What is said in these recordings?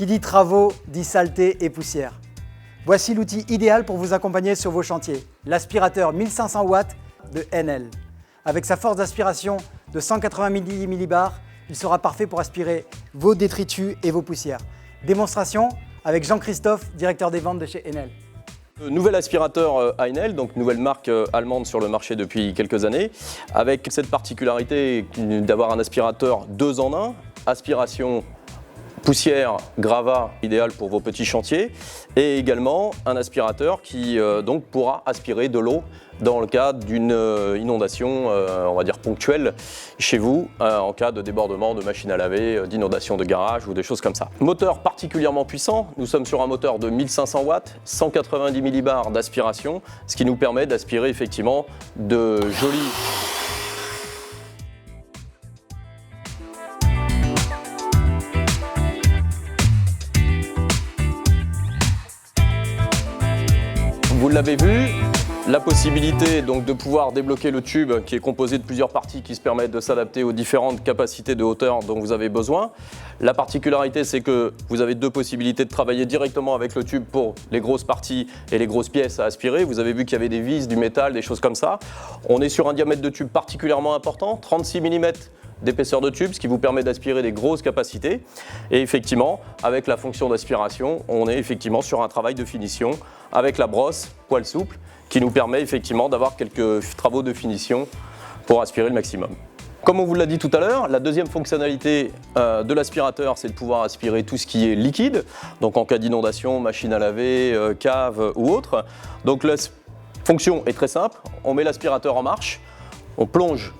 Qui dit travaux, dit saleté et poussière. Voici l'outil idéal pour vous accompagner sur vos chantiers, l'aspirateur 1500 watts de Enel. Avec sa force d'aspiration de 190 millibars, il sera parfait pour aspirer vos détritus et vos poussières. Démonstration avec Jean-Christophe, directeur des ventes de chez Enel. Nouvel aspirateur Enel, donc nouvelle marque allemande sur le marché depuis quelques années, avec cette particularité d'avoir un aspirateur 2 en 1, aspiration poussière, gravat, idéal pour vos petits chantiers, et également un aspirateur qui donc pourra aspirer de l'eau dans le cas d'une inondation, on va dire ponctuelle, chez vous, en cas de débordement de machine à laver, d'inondation de garage ou des choses comme ça. Moteur particulièrement puissant, nous sommes sur un moteur de 1500 watts, 190 millibars d'aspiration, ce qui nous permet d'aspirer effectivement de jolis... Vous l'avez vu, la possibilité donc de pouvoir débloquer le tube qui est composé de plusieurs parties qui se permettent de s'adapter aux différentes capacités de hauteur dont vous avez besoin. La particularité, c'est que vous avez 2 possibilités de travailler directement avec le tube pour les grosses parties et les grosses pièces à aspirer. Vous avez vu qu'il y avait des vis, du métal, des choses comme ça. On est sur un diamètre de tube particulièrement important, 36 mm d'épaisseur de tube, ce qui vous permet d'aspirer des grosses capacités. Et effectivement, avec la fonction d'aspiration, on est effectivement sur un travail de finition avec la brosse, poil souple, qui nous permet effectivement d'avoir quelques travaux de finition pour aspirer le maximum. Comme on vous l'a dit tout à l'heure, la deuxième fonctionnalité de l'aspirateur, c'est de pouvoir aspirer tout ce qui est liquide, donc en cas d'inondation, machine à laver, cave ou autre. Donc la fonction est très simple, on met l'aspirateur en marche, on plonge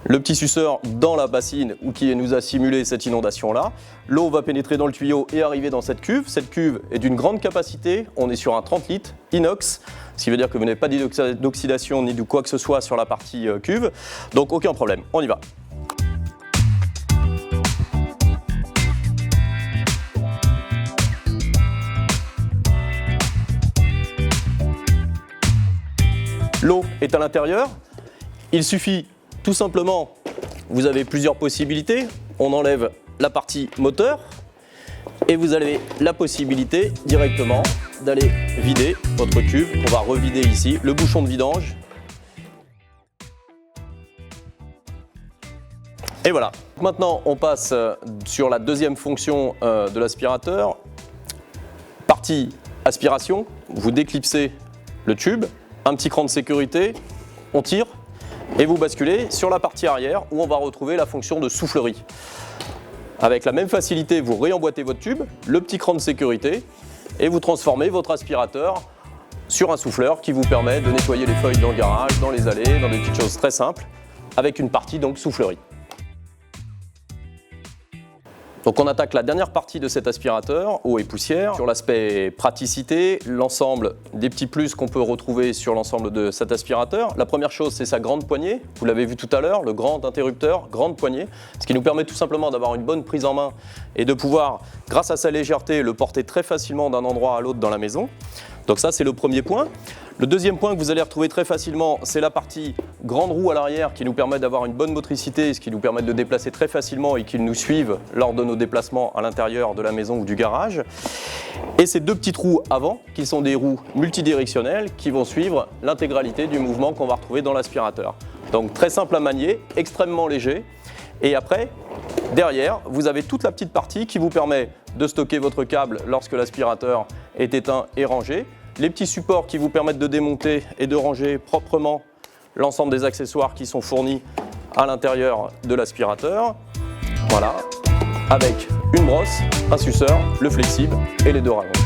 le petit suceur dans la bassine où qui nous a simulé cette inondation-là. L'eau va pénétrer dans le tuyau et arriver dans cette cuve. Cette cuve est d'une grande capacité, on est sur un 30 litres inox, ce qui veut dire que vous n'avez pas d'oxydation ni de quoi que ce soit sur la partie cuve, donc aucun problème, on y va. L'eau est à l'intérieur, il suffit tout simplement, vous avez plusieurs possibilités. On enlève la partie moteur et vous avez la possibilité directement d'aller vider votre cuve. On va revider ici le bouchon de vidange. Et voilà. Maintenant, on passe sur la deuxième fonction de l'aspirateur. Partie aspiration, vous déclipsez le tube, un petit cran de sécurité, on tire. Et vous basculez sur la partie arrière où on va retrouver la fonction de soufflerie. Avec la même facilité, vous réemboîtez votre tube, le petit cran de sécurité et vous transformez votre aspirateur sur un souffleur qui vous permet de nettoyer les feuilles dans le garage, dans les allées, dans des petites choses très simples avec une partie donc soufflerie. Donc on attaque la dernière partie de cet aspirateur, eau et poussière. Sur l'aspect praticité, l'ensemble des petits plus qu'on peut retrouver sur l'ensemble de cet aspirateur. La première chose, c'est sa grande poignée. Vous l'avez vu tout à l'heure, le grand interrupteur, grande poignée. Ce qui nous permet tout simplement d'avoir une bonne prise en main et de pouvoir, grâce à sa légèreté, le porter très facilement d'un endroit à l'autre dans la maison. Donc ça, c'est le premier point. Le deuxième point que vous allez retrouver très facilement, c'est la partie grande roue à l'arrière qui nous permet d'avoir une bonne motricité, ce qui nous permet de déplacer très facilement et qu'ils nous suivent lors de nos déplacements à l'intérieur de la maison ou du garage. Et ces 2 petites roues avant, qui sont des roues multidirectionnelles, qui vont suivre l'intégralité du mouvement qu'on va retrouver dans l'aspirateur. Donc très simple à manier, extrêmement léger. Et après, derrière, vous avez toute la petite partie qui vous permet de stocker votre câble lorsque l'aspirateur est éteint et rangé. Les petits supports qui vous permettent de démonter et de ranger proprement l'ensemble des accessoires qui sont fournis à l'intérieur de l'aspirateur. Voilà, avec une brosse, un suceur, le flexible et les 2 rallonges.